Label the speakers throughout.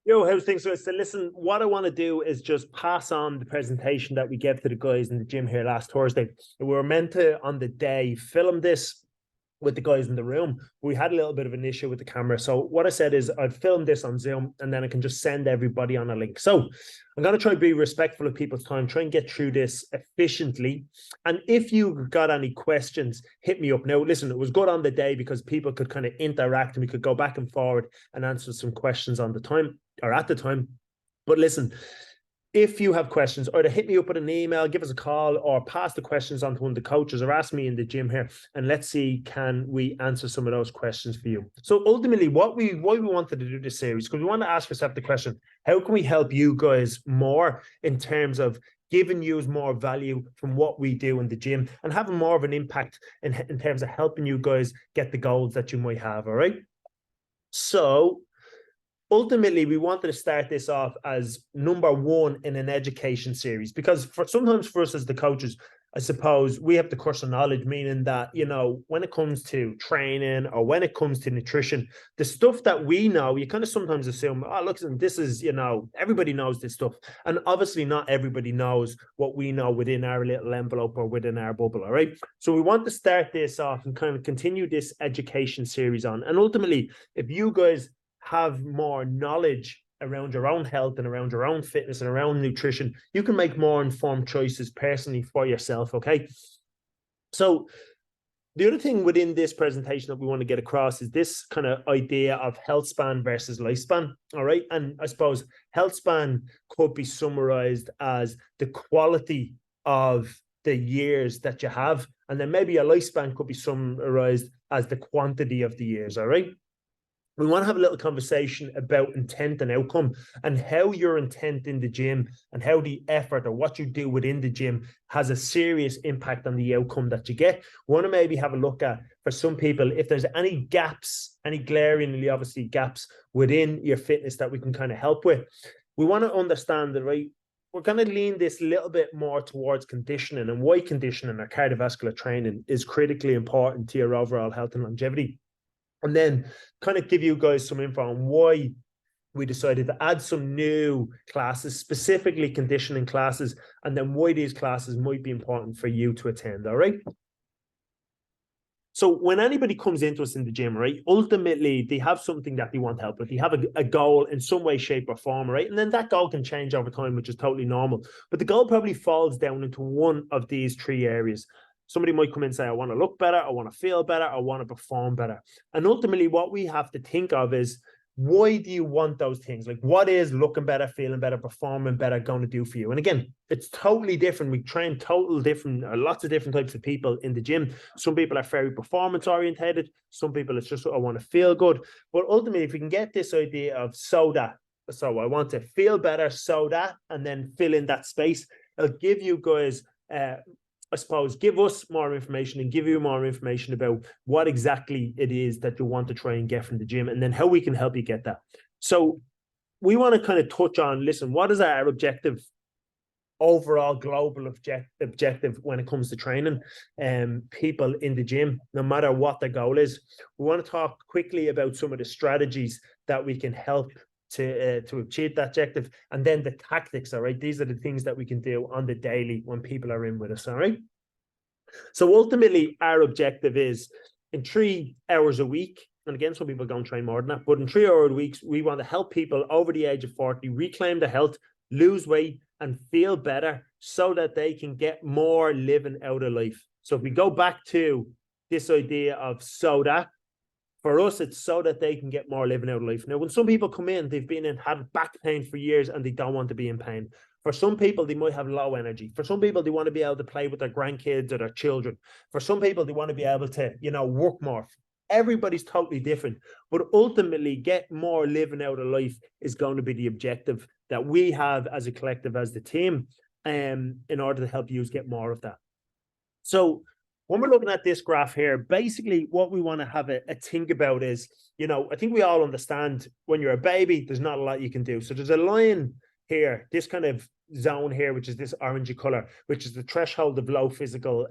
Speaker 1: Yo, how's things? So listen, what I want to do is just pass on the presentation that we gave to the guys in the gym here last Thursday. We were meant to, on the day, film this with the guys in the room. We had a little bit of an issue with the camera. So what I said is I'd film this on Zoom and then I can just send everybody on a link. So I'm going to try to be respectful of people's time, try and get through this efficiently. And if you got any questions, hit me up. Now, listen, it was good on the day because people could kind of interact and we could go back and forward and answer some questions on the time or at the time. But listen, if you have questions, either hit me up with an email, give us a call, or pass the questions on to one of the coaches or ask me in the gym here, and let's see, can we answer some of those questions for you? So ultimately, why we wanted to do this series, because we want to ask yourself the question, how can we help you guys more in terms of giving you more value from what we do in the gym and having more of an impact in terms of helping you guys get the goals that you might have, all right? So ultimately, we wanted to start this off as number one in an education series, because sometimes for us as the coaches, I suppose we have the course of knowledge, meaning that, you know, when it comes to training or when it comes to nutrition, the stuff that we know, you kind of sometimes assume, oh, look, this is, you know, everybody knows this stuff. And obviously not everybody knows what we know within our little envelope or within our bubble, all right? So we want to start this off and kind of continue this education series on. And ultimately, if you guys have more knowledge around your own health and around your own fitness and around nutrition, you can make more informed choices personally for yourself, okay? So the other thing within this presentation that we want to get across is this kind of idea of health span versus lifespan, all right? And I suppose health span could be summarized as the quality of the years that you have, and then maybe a lifespan could be summarized as the quantity of the years, all right? We want to have a little conversation about intent and outcome and how your intent in the gym and how the effort or what you do within the gym has a serious impact on the outcome that you get. We want to maybe have a look at, for some people, if there's any gaps, any glaringly obviously gaps within your fitness that we can kind of help with. We want to understand that, right? We're going to lean this a little bit more towards conditioning and why conditioning or cardiovascular training is critically important to your overall health and longevity. And then kind of give you guys some info on why we decided to add some new classes, specifically conditioning classes, and then why these classes might be important for you to attend, all right? So when anybody comes into us in the gym, right, ultimately they have something that they want help with. They have a goal in some way, shape, or form, right? And then that goal can change over time, which is totally normal. But the goal probably falls down into one of these three areas. Somebody might come in and say, I want to look better, I want to feel better, I want to perform better. And ultimately, what we have to think of is, why do you want those things? Like, what is looking better, feeling better, performing better going to do for you? And again, it's totally different. We train lots of different types of people in the gym. Some people are very performance orientated. Some people, it's just, I want to feel good. But ultimately, if we can get this idea of so I want to feel better, and then fill in that space, it'll give you guys, I suppose, give us more information and give you more information about what exactly it is that you want to try and get from the gym, and then how we can help you get that. So we want to kind of touch on, listen, what is our objective, overall global objective when it comes to training people in the gym, no matter what their goal is. We want to talk quickly about some of the strategies that we can help to achieve that objective, and then the tactics, all right? These are the things that we can do on the daily when people are in with us, all right? So ultimately, our objective is in 3 hours a week, and again, some people don't train more than that, but in 3 hour weeks, we want to help people over the age of 40 reclaim their health, lose weight, and feel better so that they can get more living out of life. So if we go back to this idea of soda, for us, it's so that they can get more living out of life. Now, when some people come in, they've been in, had back pain for years and they don't want to be in pain. For some people, they might have low energy. For some people, they want to be able to play with their grandkids or their children. For some people, they want to be able to, you know, work more. Everybody's totally different. But ultimately, get more living out of life is going to be the objective that we have as a collective, as the team, in order to help you get more of that. So when we're looking at this graph here, basically what we want to have a think about is, you know, I think we all understand when you're a baby, there's not a lot you can do. So there's a line here, this kind of zone here, which is this orangey color, which is the threshold of low physical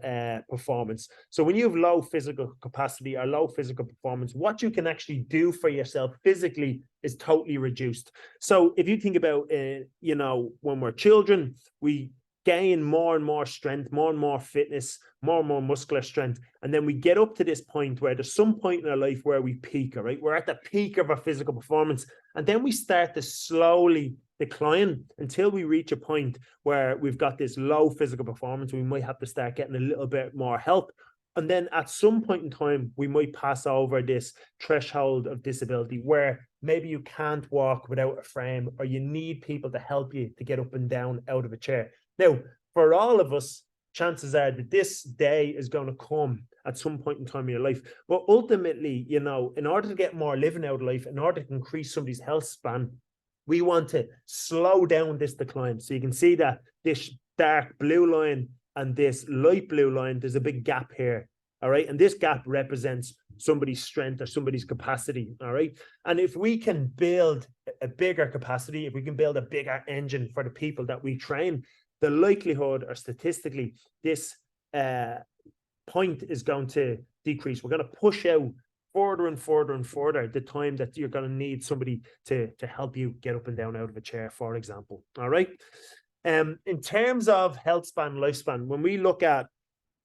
Speaker 1: performance. So when you have low physical capacity or low physical performance, what you can actually do for yourself physically is totally reduced. So if you think about, you know, when we're children, we gain more and more strength, more and more fitness, more and more muscular strength. And then we get up to this point where there's some point in our life where we peak, all right? We're at the peak of our physical performance. And then we start to slowly decline until we reach a point where we've got this low physical performance. We might have to start getting a little bit more help. And then at some point in time, we might pass over this threshold of disability where maybe you can't walk without a frame, or you need people to help you to get up and down out of a chair. Now, for all of us, chances are that this day is going to come at some point in time in your life. But ultimately, you know, in order to get more living out of life, in order to increase somebody's health span, we want to slow down this decline. So you can see that this dark blue line and this light blue line, there's a big gap here. All right. And this gap represents somebody's strength or somebody's capacity. All right. And if we can build a bigger capacity, if we can build a bigger engine for the people that we train, the likelihood, or statistically, this point is going to decrease. We're going to push out further and further and further the time that you're going to need somebody to help you get up and down out of a chair, for example. All right. In terms of health span, lifespan, when we look at,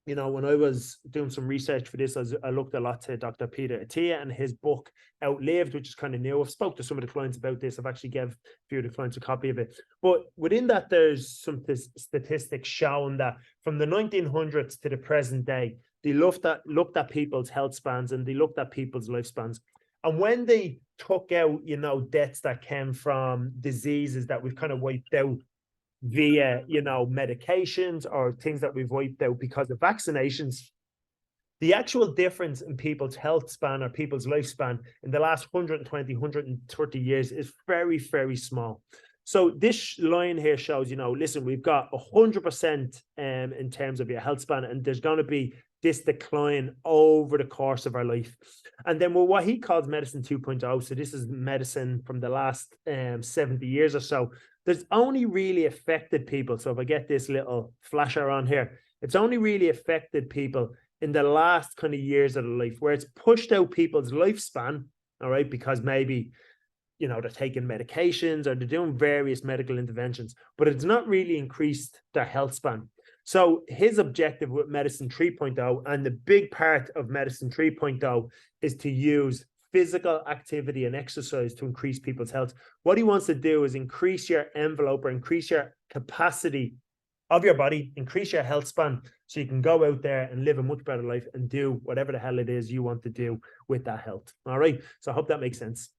Speaker 1: you know, when I was doing some research for this, I looked a lot to Dr. Peter Attia and his book Outlived, which is kind of new. I've spoke to some of the clients about this. I've actually gave a few of the clients a copy of it. But within that, there's some statistics showing that from the 1900s to the present day, they looked at people's health spans and they looked at people's lifespans. And when they took out, you know, deaths that came from diseases that we've kind of wiped out via, you know, medications or things that we've wiped out because of vaccinations, the actual difference in people's health span or people's lifespan in the last 120, 130 years is very, very small. So this line here shows, you know, listen, we've got 100% in terms of your health span, and there's going to be this decline over the course of our life. And then what he calls medicine 2.0, so this is medicine from the last 70 years or so, there's only really affected people. So if I get this little flasher on here, it's only really affected people in the last kind of years of their life, where it's pushed out people's lifespan, all right, because maybe, you know, they're taking medications or they're doing various medical interventions, but it's not really increased their health span. So his objective with medicine 3.0, and the big part of medicine 3.0, is to use physical activity and exercise to increase people's health. What he wants to do is increase your envelope or increase your capacity of your body, increase your health span, so you can go out there and live a much better life and do whatever the hell it is you want to do with that health. All right. So I hope that makes sense.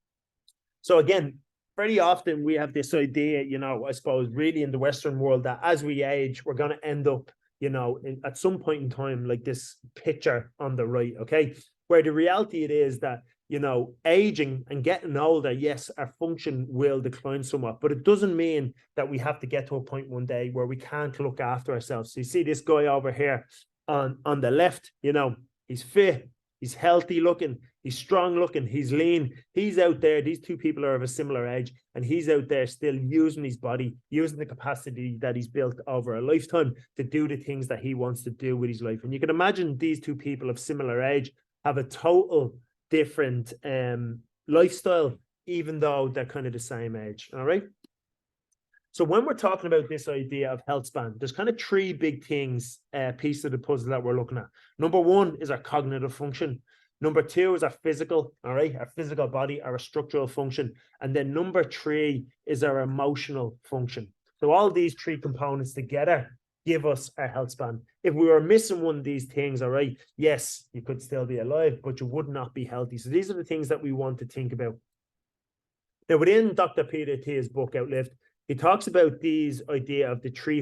Speaker 1: So again, very often we have this idea, you know, I suppose really in the Western world, that as we age, we're going to end up, you know, at some point in time, like this picture on the right. Okay. Where the reality it is that, you know, aging and getting older, yes, our function will decline somewhat, but it doesn't mean that we have to get to a point one day where we can't look after ourselves. So you see this guy over here on the left, you know, he's fit, he's healthy looking, he's strong looking, he's lean, he's out there. These two people are of a similar age, and he's out there still using his body, using the capacity that he's built over a lifetime to do the things that he wants to do with his life. And you can imagine these two people of similar age have a total different lifestyle, even though they're kind of the same age. All right. So when we're talking about this idea of health span, there's kind of three big things, piece of the puzzle that we're looking at. Number one is our cognitive function. Number two is our physical, all right, our physical body, our structural function. And then number three is our emotional function. So all these three components together give us our health span. If we were missing one of these things, all right, yes, you could still be alive, but you would not be healthy. So these are the things that we want to think about. Now, within Dr. Peter Attia's book, Outlived, he talks about these idea of the the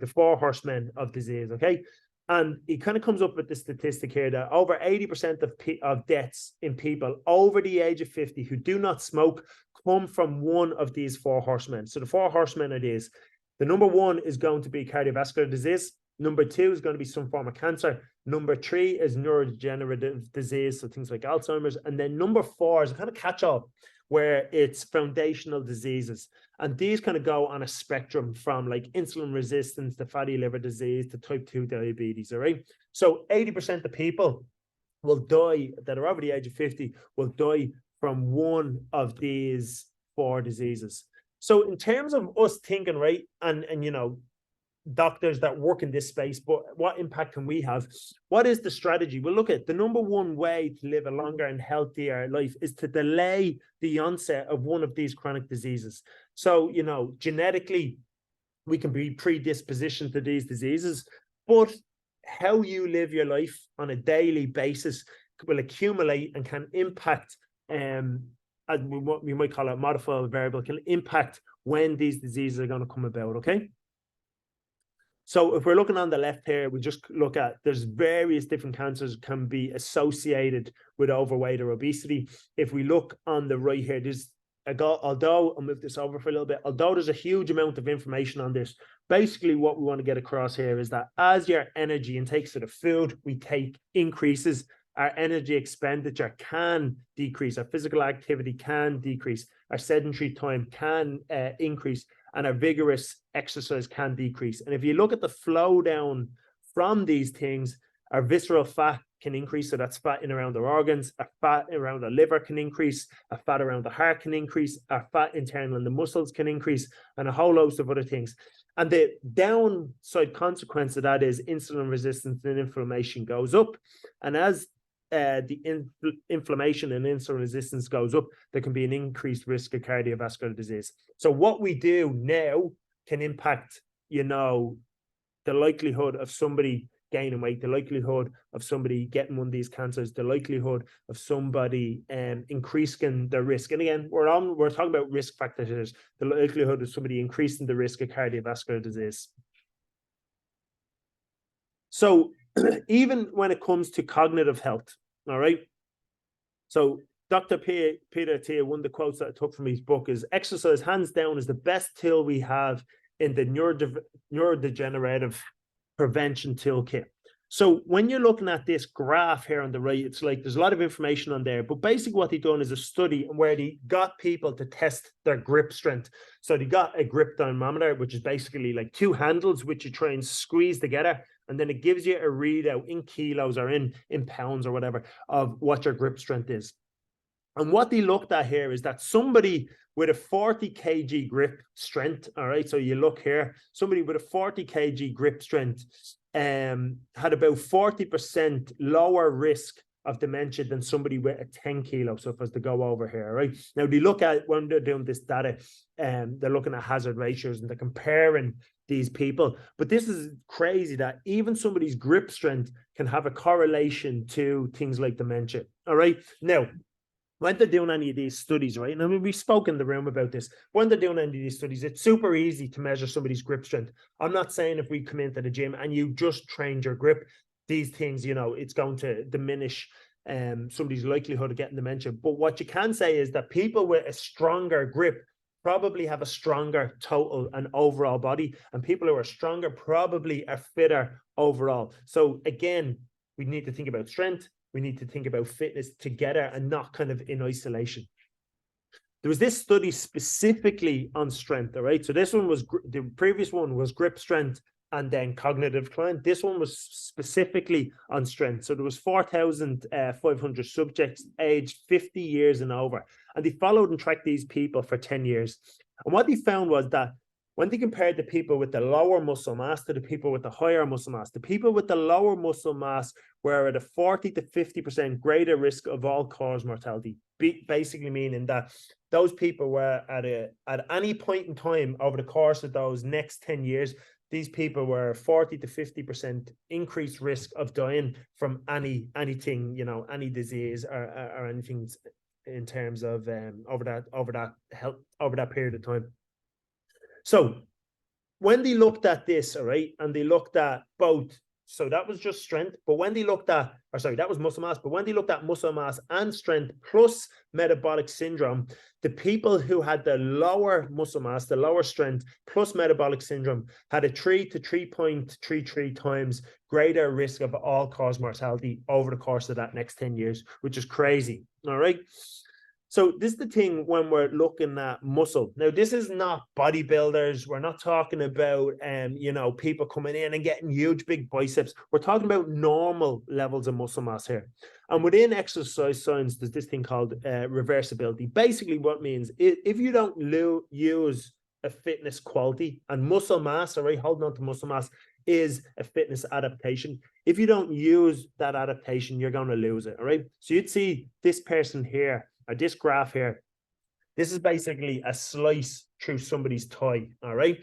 Speaker 1: 4 horsemen of disease, okay? And he kind of comes up with the statistic here that over 80% of deaths in people over the age of 50 who do not smoke come from one of these 4 horsemen. So the 4 horsemen are these. The number one is going to be cardiovascular disease. Number two is going to be some form of cancer. Number three is neurodegenerative disease, so things like Alzheimer's. And then number four is a kind of catch-all, where it's foundational diseases. And these kind of go on a spectrum from like insulin resistance to fatty liver disease to type 2 diabetes, all right? So 80% of people will die that are over the age of 50 will die from one of these 4 diseases. So in terms of us thinking, right, and you know, doctors that work in this space, but what impact can we have? What is the strategy? Well, look at the number one way to live a longer and healthier life is to delay the onset of one of these chronic diseases. So, you know, genetically, we can be predispositioned to these diseases, but how you live your life on a daily basis will accumulate and can impact, what we might call a modifiable variable, can impact when these diseases are going to come about, okay? So if we're looking on the left here, we just look at, there's various different cancers can be associated with overweight or obesity. If we look on the right here, there's, although I'll move this over for a little bit, although there's a huge amount of information on this, basically what we want to get across here is that as your energy intake, so the food we take increases, our energy expenditure can decrease, our physical activity can decrease, our sedentary time can increase, and our vigorous exercise can decrease. And if you look at the flow down from these things, our visceral fat can increase, so that's fat in around our organs, our fat around the liver can increase, our fat around the heart can increase, our fat internal in the muscles can increase, and a whole host of other things. And the downside consequence of that is insulin resistance and inflammation goes up. And as the inflammation and insulin resistance goes up, there can be an increased risk of cardiovascular disease. So what we do now can impact, you know, the likelihood of somebody gaining weight, the likelihood of somebody getting one of these cancers, the likelihood of somebody increasing their risk. And again, we're talking about risk factors, the likelihood of somebody increasing the risk of cardiovascular disease. So even when it comes to cognitive health, all right. So Dr. Peter Attia, one of the quotes that I took from his book is, exercise hands down is the best tool we have in the neurodegenerative prevention toolkit. So when you're looking at this graph here on the right, it's like there's a lot of information on there, but basically what they've done is a study where they got people to test their grip strength. So they got a grip dynamometer, which is basically like 2 handles which you try and squeeze together, and then it gives you a readout in kilos or in pounds or whatever of what your grip strength is. And what they looked at here is that somebody with a 40 kg grip strength, all right, so you look here, somebody with a 40 kg grip strength had about 40% lower risk of dementia than somebody with a 10 kilo. So if I was to go over here, right? Now, they look at, when they're doing this data, they're looking at hazard ratios and they're comparing these people. But this is crazy that even somebody's grip strength can have a correlation to things like dementia, all right? Now, when they're doing any of these studies, right? And I mean, we've spoken in the room about this. When they're doing any of these studies, it's super easy to measure somebody's grip strength. I'm not saying if we come into the gym and you just trained your grip, these things, you know, it's going to diminish somebody's likelihood of getting dementia. But what you can say is that people with a stronger grip probably have a stronger total and overall body, and people who are stronger probably are fitter overall. So again, we need to think about strength. We need to think about fitness together and not kind of in isolation. There was this study specifically on strength, all right? So this one was, the previous one was grip strength and then cognitive decline. This one was specifically on strength. So there was 4,500 subjects aged 50 years and over, and they followed and tracked these people for 10 years. And what they found was that when they compared the people with the lower muscle mass to the people with the higher muscle mass, the people with the lower muscle mass were at a 40 to 50% greater risk of all-cause mortality, basically meaning that those people were at any point in time over the course of those next 10 years, these people were 40 to 50% increased risk of dying from anything, you know, any disease or anything in terms of over that period of time. So when they looked at this, all right, and they looked at both, so that was just strength, but when they looked at, or sorry, that was muscle mass, but when they looked at muscle mass and strength plus metabolic syndrome, the people who had the lower muscle mass, the lower strength plus metabolic syndrome had a 3 to 3.33 times greater risk of all-cause mortality over the course of that next 10 years, which is crazy, all right? So this is the thing when we're looking at muscle. Now, this is not bodybuilders. We're not talking about, people coming in and getting huge, big biceps. We're talking about normal levels of muscle mass here. And within exercise science, there's this thing called reversibility. Basically, what it means is if you don't use a fitness quality, and muscle mass, all right, holding on to muscle mass is a fitness adaptation. If you don't use that adaptation, you're going to lose it, all right? So you'd see this person here, or this graph here, this is basically a slice through somebody's thigh, all right?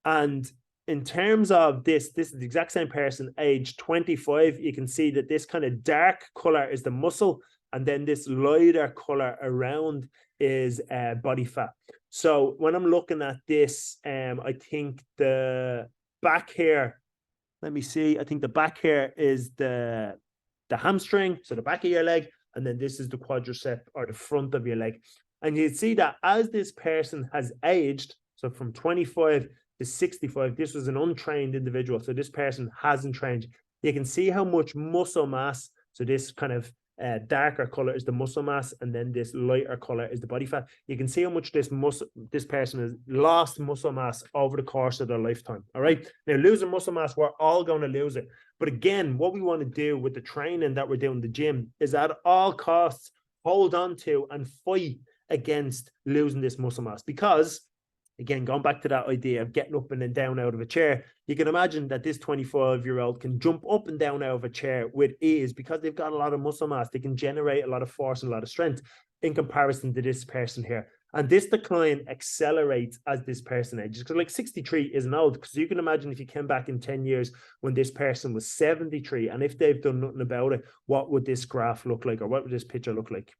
Speaker 1: And in terms of this is the exact same person, age 25. You can see that this kind of dark color is the muscle, and then this lighter color around is body fat. So when I'm looking at this, I think the back here, let me see, I think the back here is the hamstring, so the back of your leg, and then this is the quadricep, or the front of your leg. And you see that as this person has aged, so from 25 to 65, this was an untrained individual, so this person hasn't trained. You can see how much muscle mass, so this kind of darker color is the muscle mass, and then this lighter color is the body fat. You can see how much this person has lost muscle mass over the course of their lifetime. All right. Now, losing muscle mass, we're all going to lose it. But again, what we want to do with the training that we're doing in the gym is at all costs hold on to and fight against losing this muscle mass. Because again, going back to that idea of getting up and then down out of a chair, you can imagine that this 25-year-old can jump up and down out of a chair with ease because they've got a lot of muscle mass. They can generate a lot of force and a lot of strength in comparison to this person here. And this decline accelerates as this person ages. Because like 63 isn't old, because you can imagine if you came back in 10 years when this person was 73, and if they've done nothing about it, what would this graph look like, or what would this picture look like?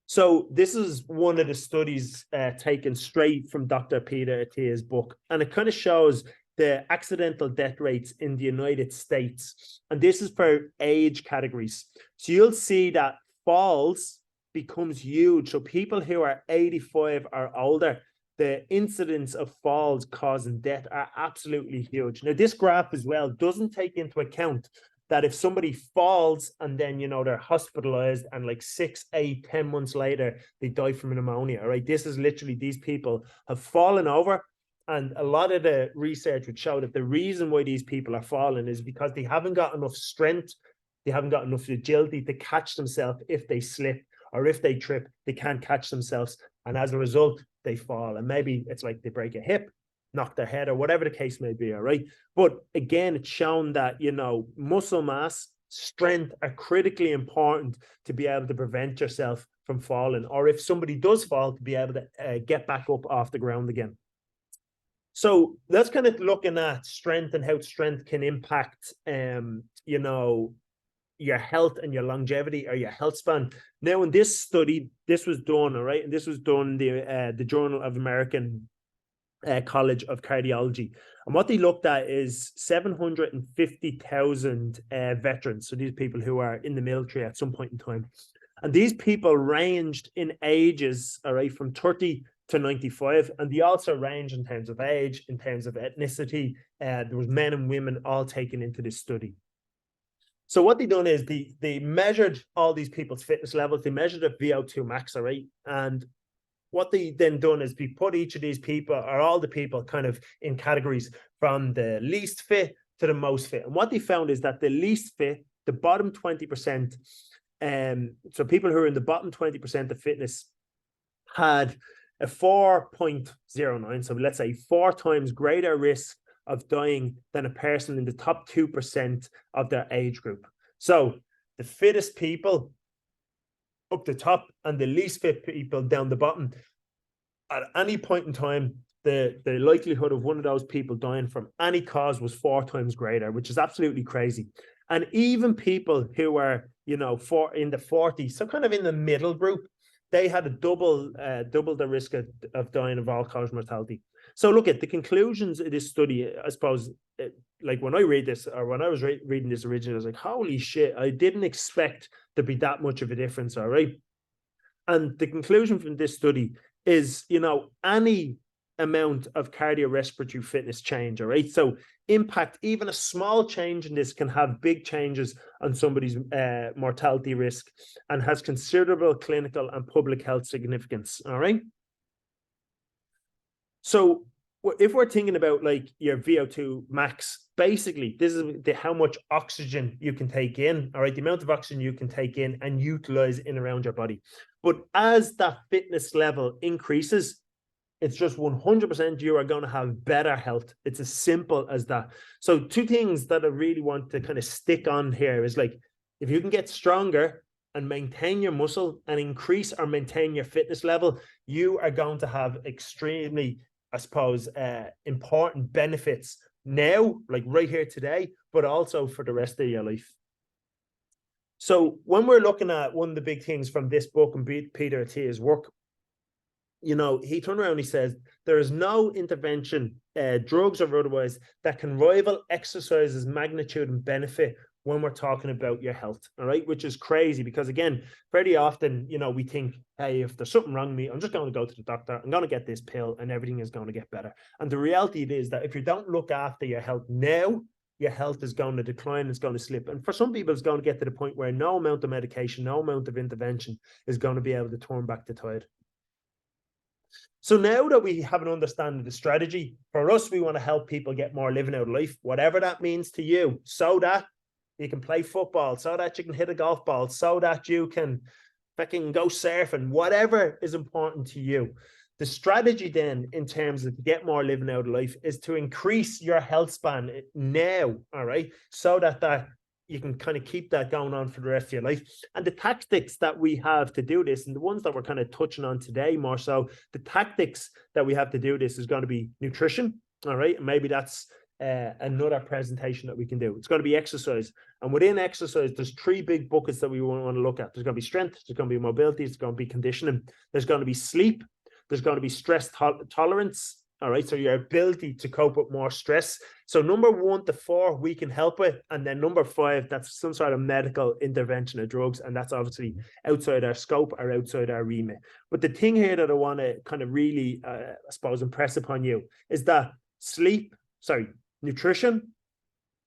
Speaker 1: So this is one of the studies taken straight from Dr. Peter Attia's book, and it kind of shows the accidental death rates in the United States. And this is for age categories. So you'll see that falls becomes huge. So people who are 85 or older, the incidence of falls causing death are absolutely huge. Now, this graph as well doesn't take into account that if somebody falls and then, they're hospitalized and like 6, 8, 10 months later, they die from pneumonia, right? This is literally, these people have fallen over. And a lot of the research would show that the reason why these people are falling is because they haven't got enough strength. They haven't got enough agility to catch themselves if they slip, or if they trip, they can't catch themselves. And as a result, they fall. And maybe it's like they break a hip, knock their head, or whatever the case may be, all right? But again, it's shown that, muscle mass, strength are critically important to be able to prevent yourself from falling, or if somebody does fall, to be able to get back up off the ground again. So that's kind of looking at strength and how strength can impact, your health and your longevity or your health span. Now, in this study, this was done, all right, and this was done the Journal of American College of Cardiology. And what they looked at is 750,000 veterans. So these people who are in the military at some point in time. And these people ranged in ages, all right, from 30 to 95. And they also range in terms of age, in terms of ethnicity. There was men and women all taken into this study. So what they done is they measured all these people's fitness levels. They measured a VO2 max, all right? And what they then done is we put each of these people, or all the people, kind of in categories from the least fit to the most fit. And what they found is that the least fit, the bottom 20%, so people who are in the bottom 20% of fitness had a 4.09. So let's say 4 times greater risk of dying than a person in the top 2% of their age group. So the fittest people up the top and the least fit people down the bottom, at any point in time, the likelihood of one of those people dying from any cause was 4 times greater, which is absolutely crazy. And even people who were, in the 40s, so kind of in the middle group, they had a double the risk of dying of all-cause mortality. So look at the conclusions of this study. I suppose, like when I read this, or when I was reading this originally, I was like, holy shit, I didn't expect to be that much of a difference, all right? And the conclusion from this study is, any amount of cardiorespiratory fitness change, all right? So impact, even a small change in this can have big changes on somebody's mortality risk and has considerable clinical and public health significance, all right? So if we're thinking about like your VO2 max, basically this is how much oxygen you can take in, all right? The amount of oxygen you can take in and utilize in around your body. But as that fitness level increases, it's just 100% you are going to have better health. It's as simple as that. So two things that I really want to kind of stick on here is like, if you can get stronger and maintain your muscle and increase or maintain your fitness level, you are going to have extremely, I suppose, important benefits now, like right here today, but also for the rest of your life. So when we're looking at one of the big things from this book and Peter Attia's work, you know, he turned around and he says, there is no intervention, drugs or otherwise, that can rival exercise's magnitude and benefit when we're talking about your health, all right? Which is crazy because, again, very often, you know, we think, hey, if there's something wrong with me, I'm just going to go to the doctor, I'm going to get this pill and everything is going to get better. And the reality is that if you don't look after your health now, your health is going to decline, it's going to slip. And for some people, it's going to get to the point where no amount of medication, no amount of intervention is going to be able to turn back the tide. So now that we have an understanding of the strategy, for us, we want to help people get more living out of life, whatever that means to you, so that you can play football, so that you can hit a golf ball, so that you can fucking go surfing, whatever is important to you. The strategy then, in terms of to get more living out of life, is to increase your health span now, all right? So that you can kind of keep that going on for the rest of your life. And the tactics that we have to do this, and the ones that we're kind of touching on today more so, the tactics that we have to do this is going to be nutrition, all right? And maybe that's another presentation that we can do. It's going to be exercise. And within exercise, there's three big buckets that we want to look at. There's going to be strength, there's going to be mobility, there's going to be conditioning, there's going to be sleep, there's going to be stress tolerance, all right? So your ability to cope with more stress. So number 1 to 4, we can help with. And then number 5, that's some sort of medical intervention of drugs. And that's obviously outside our scope or outside our remit. But the thing here that I want to kind of really, I suppose, impress upon you is that nutrition,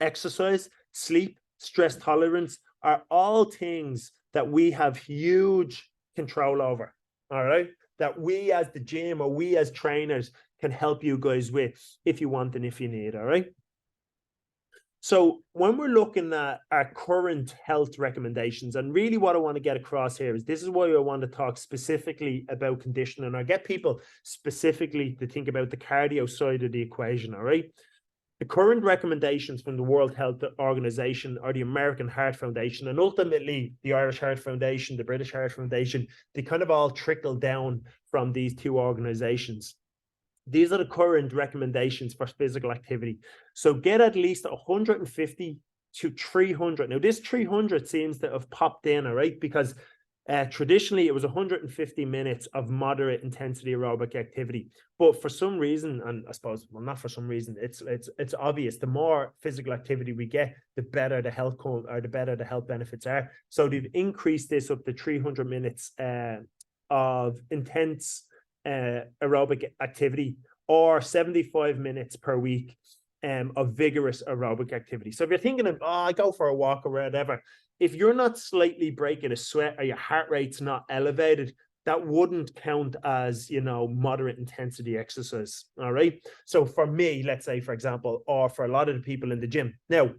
Speaker 1: exercise, sleep, stress tolerance are all things that we have huge control over, all right? That we as the gym or we as trainers can help you guys with if you want and if you need, all right? So when we're looking at our current health recommendations, and really what I want to get across here is this is why I want to talk specifically about conditioning or get people specifically to think about the cardio side of the equation, all right? The current recommendations from the World Health Organization or the American Heart Foundation, and ultimately the Irish Heart Foundation, the British Heart Foundation, they kind of all trickle down from these two organizations. These are the current recommendations for physical activity. So get at least 150 to 300. Now, this 300 seems to have popped in, all right, because traditionally it was 150 minutes of moderate intensity aerobic activity. But for some reason, and I suppose, well, not for some reason, it's obvious, the more physical activity we get, the better the health benefits are. So they've increased this up to 300 minutes of intense aerobic activity, or 75 minutes per week of vigorous aerobic activity. So if you're thinking of, I go for a walk or whatever, if you're not slightly breaking a sweat or your heart rate's not elevated, that wouldn't count as, you know, moderate intensity exercise, all right? So for me, let's say, for example, or for a lot of the people in the gym. Now,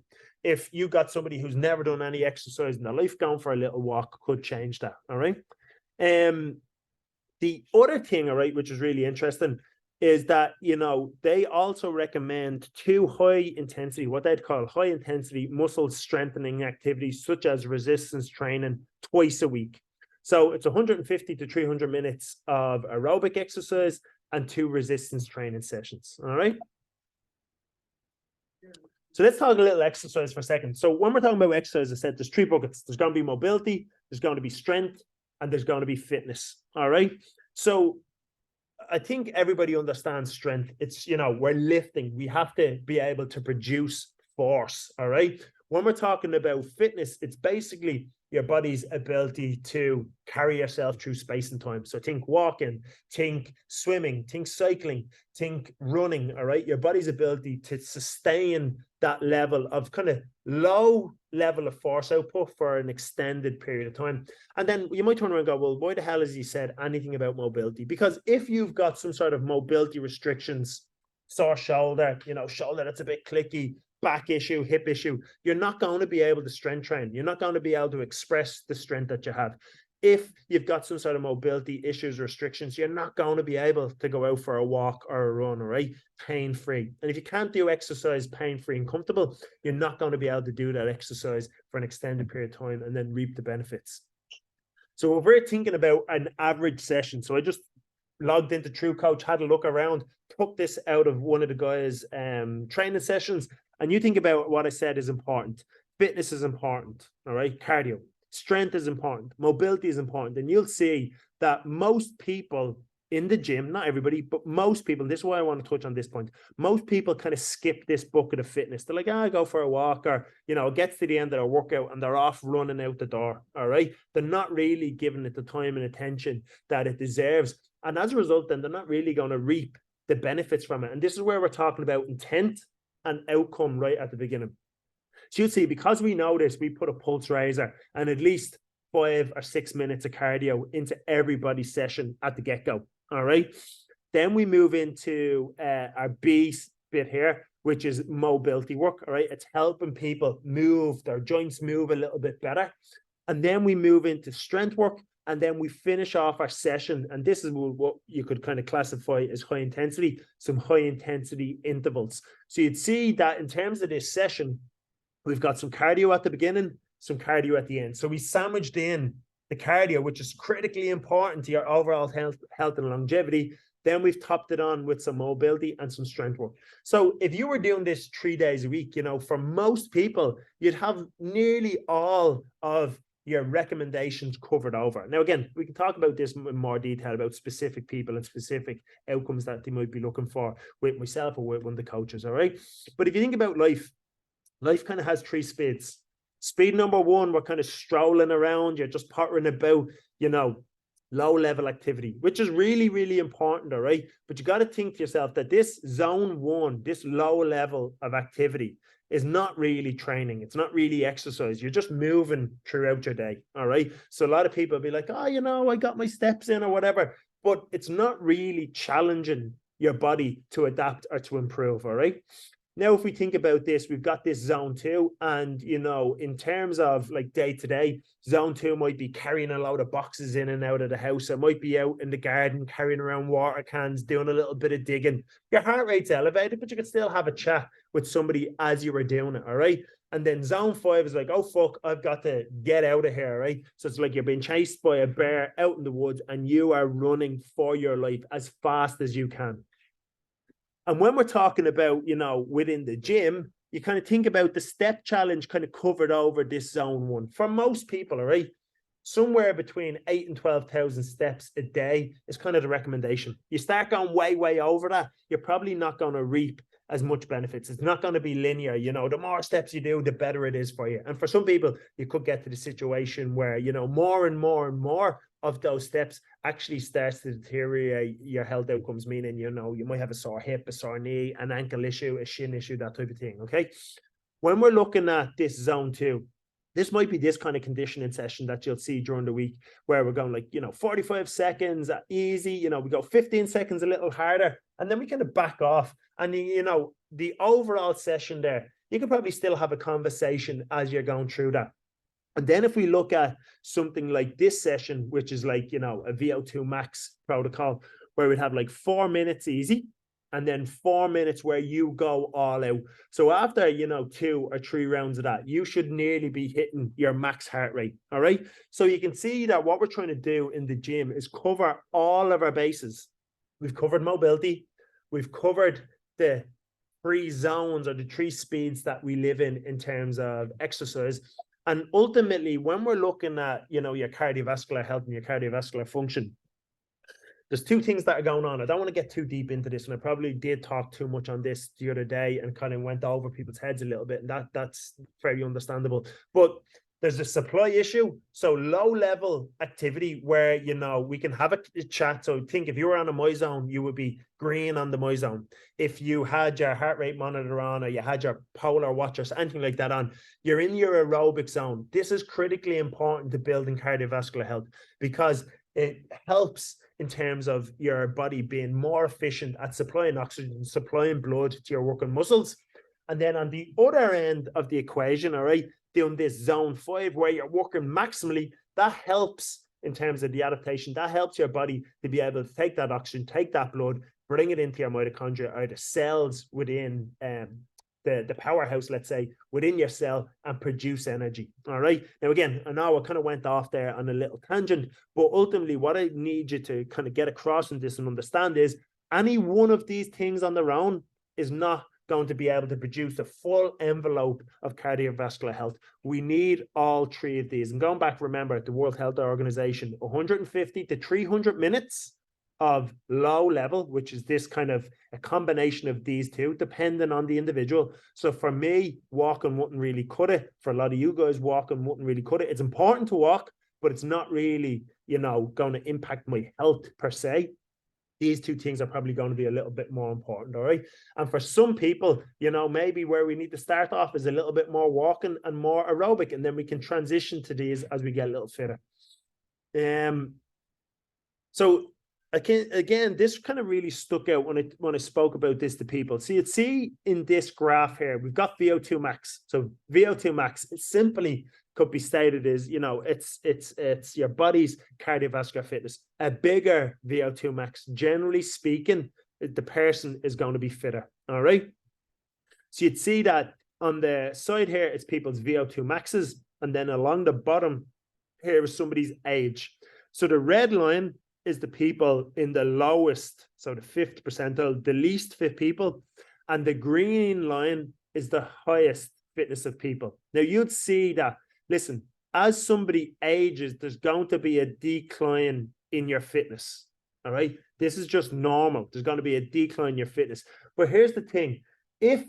Speaker 1: if you got somebody who's never done any exercise in their life, going for a little walk could change that, all right? The other thing, all right, which is really interesting, is that, you know, they also recommend 2 high intensity, what they'd call high intensity muscle strengthening activities, such as resistance training twice a week. So it's 150 to 300 minutes of aerobic exercise and 2 resistance training sessions. All right. So let's talk a little exercise for a second. So when we're talking about exercise, I said there's 3 buckets. There's going to be mobility, there's going to be strength, and there's going to be fitness. All right. So I think everybody understands strength. It's, you know, we're lifting. We have to be able to produce force. All right. When we're talking about fitness, it's basically your body's ability to carry yourself through space and time. So think walking, think swimming, think cycling, think running, all right? Your body's ability to sustain that level of kind of low level of force output for an extended period of time. And then you might turn around and go, well, why the hell has he said anything about mobility? Because if you've got some sort of mobility restrictions, sore shoulder, shoulder that's a bit clicky, back issue, hip issue, you're not going to be able to strength train. You're not going to be able to express the strength that you have. If you've got some sort of mobility issues, restrictions, you're not going to be able to go out for a walk or a run, all right? Pain-free. And if you can't do exercise pain-free and comfortable, you're not going to be able to do that exercise for an extended period of time and then reap the benefits. So if we're thinking about an average session, so I just logged into TrueCoach, had a look around, took this out of one of the guys' training sessions, and you think about what I said is important. Fitness is important, all right? Cardio. Strength is important. Mobility is important. And you'll see that most people in the gym, not everybody, but most people, and this is why I want to touch on this point, most people kind of skip this bucket of fitness. They're like, I go for a walk, or, it gets to the end of their workout and they're off running out the door, all right? They're not really giving it the time and attention that it deserves. And as a result, then they're not really going to reap the benefits from it. And this is where we're talking about intent and outcome right at the beginning. So you'll see, because we know this, we put a pulse raiser and at least 5 or 6 minutes of cardio into everybody's session at the get-go. All right. Then we move into our B bit here, which is mobility work. All right. It's helping people move, their joints move a little bit better. And then we move into strength work. And then we finish off our session. And this is what you could kind of classify as high intensity, some high intensity intervals. So you'd see that in terms of this session, we've got some cardio at the beginning, some cardio at the end. So we sandwiched in the cardio, which is critically important to your overall health and longevity. Then we've topped it on with some mobility and some strength work. So if you were doing this 3 days a week, for most people, you'd have nearly all of your recommendations covered over. Now, again, we can talk about this in more detail about specific people and specific outcomes that they might be looking for with myself or with one of the coaches, all right? But if you think about life kind of has 3 speeds. Speed number 1, we're kind of strolling around. You're just pottering about, low level activity, which is really, really important, all right? But you got to think to yourself that this zone 1, this low level of activity is not really training. It's not really exercise. You're just moving throughout your day, all right? So a lot of people will be like, I got my steps in or whatever, but it's not really challenging your body to adapt or to improve, all right? Now, if we think about this, we've got this zone 2, and, in terms of like day to day, zone 2 might be carrying a load of boxes in and out of the house. It might be out in the garden, carrying around water cans, doing a little bit of digging. Your heart rate's elevated, but you can still have a chat with somebody as you were doing it, all right? And then zone 5 is like, oh, fuck, I've got to get out of here, right? So it's like you're being chased by a bear out in the woods and you are running for your life as fast as you can. And when we're talking about, within the gym, you kind of think about the step challenge kind of covered over this zone 1. For most people, all right, somewhere between 8 and 12,000 steps a day is kind of the recommendation. You start going way, way over that, you're probably not going to reap as much benefits. It's not going to be linear. The more steps you do, the better it is for you. And for some people, you could get to the situation where, more and more and more of those steps actually starts to deteriorate your health outcomes, meaning, you might have a sore hip, a sore knee, an ankle issue, a shin issue, that type of thing, okay? When we're looking at this zone 2, this might be this kind of conditioning session that you'll see during the week where we're going 45 seconds easy, we go 15 seconds a little harder, and then we kind of back off. And, the overall session there, you could probably still have a conversation as you're going through that. And then if we look at something like this session, which is like, a VO2 max protocol, where we'd have like 4 minutes easy, and then 4 minutes where you go all out. So after, 2 or 3 rounds of that, you should nearly be hitting your max heart rate. All right. So you can see that what we're trying to do in the gym is cover all of our bases. We've covered mobility. We've covered the 3 zones or the 3 speeds that we live in terms of exercise. And ultimately, when we're looking at, your cardiovascular health and your cardiovascular function, there's 2 things that are going on. I don't want to get too deep into this, and I probably did talk too much on this the other day and kind of went over people's heads a little bit, and that's very understandable. But There's a supply issue. So low level activity where, you know, we can have a chat. So think if you were on a MyZone, you would be green on the MyZone. If you had your heart rate monitor on, or you had your polar watch or anything like that on, you're in your aerobic zone. This is critically important to building cardiovascular health because it helps in terms of your body being more efficient at supplying oxygen, supplying blood to your working muscles. And then on the other end of the equation, all right, doing this zone 5 where you're working maximally, that helps in terms of the adaptation. That helps your body to be able to take that oxygen, take that blood, bring it into your mitochondria or the cells within the powerhouse, let's say, within your cell and produce energy. All right. Now, again, I know I kind of went off there on a little tangent, but ultimately what I need you to kind of get across in this and understand is any one of these things on their own is not going to be able to produce a full envelope of cardiovascular health. We need all three of these. And going back, remember, the World Health Organization, 150 to 300 minutes of low level, which is this kind of a combination of these two, depending on the individual. So for me, walking wouldn't really cut it. For a lot of you guys, walking wouldn't really cut it. It's important to walk, but it's not really, you know, going to impact my health per se. These two things are probably going to be a little bit more important, all right? And for some people, you know, maybe where we need to start off is a little bit more walking and more aerobic, and then we can transition to these as we get a little fitter. So again, this kind of really stuck out when I spoke about this to people. So you'd see in this graph here, we've got VO2 max. So VO2 max, it simply could be stated as, you know, it's your body's cardiovascular fitness. A bigger VO2 max, generally speaking, the person is going to be fitter. All right. So you'd see that on the side here, it's people's VO2 maxes. And then along the bottom here is somebody's age. So the red line is the people in the lowest, so the 5th percentile, the least fit people. And the green line is the highest fitness of people. Now you'd see that, listen, as somebody ages, there's going to be a decline in your fitness. All right. This is just normal. There's going to be a decline in your fitness. But here's the thing. If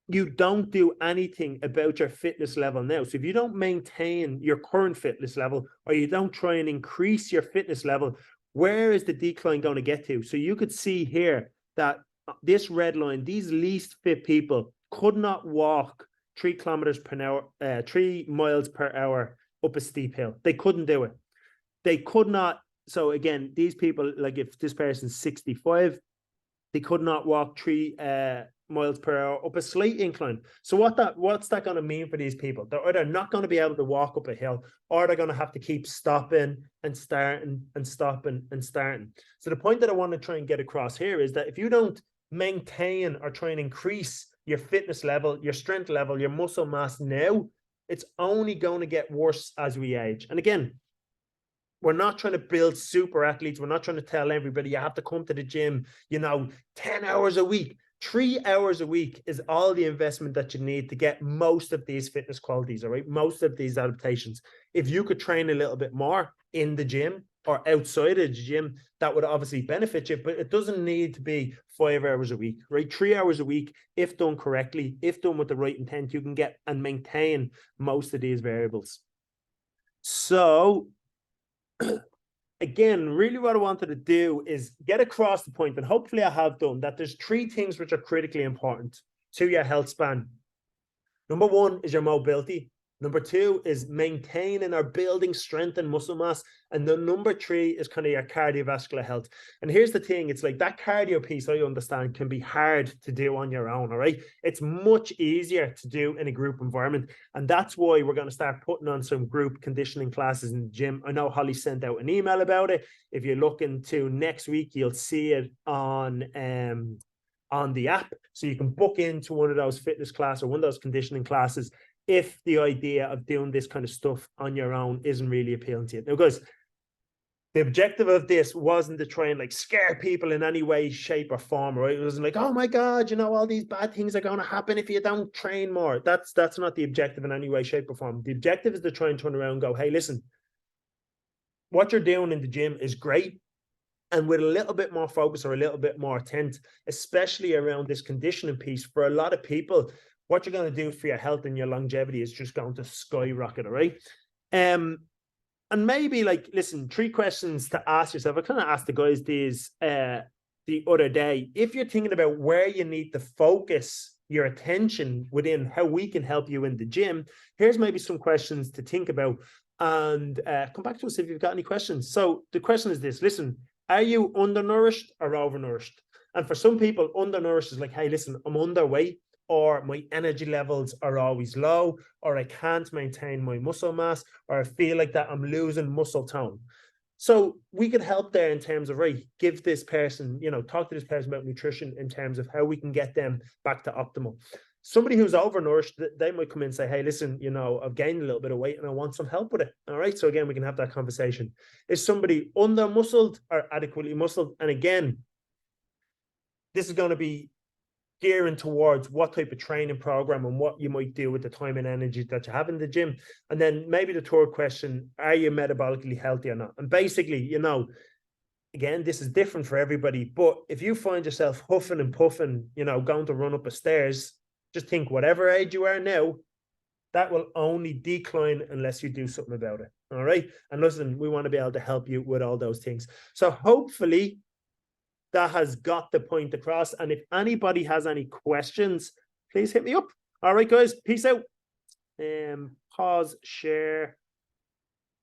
Speaker 1: you don't do anything about your fitness level now, so if you don't maintain your current fitness level, or you don't try and increase your fitness level, where is the decline going to get to? So you could see here that this red line, these least fit people could not walk 3 kilometers per hour, 3 miles per hour up a steep hill. They couldn't do it. They could not. So again, these people, like if this person's 65, they could not walk 3 miles per hour up a slight incline. So what's that going to mean for these people? They're either not going to be able to walk up a hill, or they're going to have to keep stopping and starting and stopping and starting. So the point that I want to try and get across here is that if you don't maintain or try and increase your fitness level, your strength level, your muscle mass now, it's only going to get worse as we age. And again, we're not trying to build super athletes. We're not trying to tell everybody you have to come to the gym, 10 hours a week. 3 hours a week is all the investment that you need to get most of these fitness qualities, all right? Most of these adaptations. If you could train a little bit more in the gym or outside of the gym, that would obviously benefit you, but it doesn't need to be 5 hours a week, right? 3 hours a week, if done correctly, if done with the right intent, you can get and maintain most of these variables. So again, really what I wanted to do is get across the point, and hopefully I have done, that there's 3 things which are critically important to your health span. Number 1 is your mobility. Number 2 is maintaining or building strength and muscle mass. And then number 3 is kind of your cardiovascular health. And here's the thing, it's like that cardio piece, I understand, can be hard to do on your own, all right? It's much easier to do in a group environment. And that's why we're going to start putting on some group conditioning classes in the gym. I know Holly sent out an email about it. If you're looking to next week, you'll see it on the app. So you can book into one of those fitness classes or one of those conditioning classes if the idea of doing this kind of stuff on your own isn't really appealing to you. Now, guys, the objective of this wasn't to try and like scare people in any way, shape, or form, right? It wasn't like, oh my God, all these bad things are going to happen if you don't train more. That's not the objective in any way, shape, or form. The objective is to try and turn around and go, hey, listen, what you're doing in the gym is great. And with a little bit more focus or a little bit more intent, especially around this conditioning piece, for a lot of people, what you're going to do for your health and your longevity is just going to skyrocket, all right? And maybe like, listen, 3 questions to ask yourself. I kind of asked the guys these the other day. If you're thinking about where you need to focus your attention within how we can help you in the gym, here's maybe some questions to think about, and come back to us if you've got any questions. So the question is this: listen, are you undernourished or overnourished? And for some people, undernourished is like, hey, listen, I'm underweight, or my energy levels are always low, or I can't maintain my muscle mass, or I feel like that I'm losing muscle tone. So we could help there in terms of, right, give this person, talk to this person about nutrition in terms of how we can get them back to optimal. Somebody who's overnourished, they might come in and say, hey, listen, I've gained a little bit of weight and I want some help with it. All right. So again, we can have that conversation. Is somebody under muscled or adequately muscled? And again, this is going to be gearing towards what type of training program and what you might do with the time and energy that you have in the gym. And then maybe the third question: are you metabolically healthy or not? And basically, again, this is different for everybody, but if you find yourself huffing and puffing, going to run up the stairs, just think whatever age you are now, that will only decline unless you do something about it. All right. And listen, we want to be able to help you with all those things. So hopefully that has got the point across. And if anybody has any questions, please hit me up. All right, guys. Peace out. Pause, share,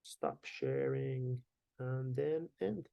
Speaker 1: stop sharing, and then end.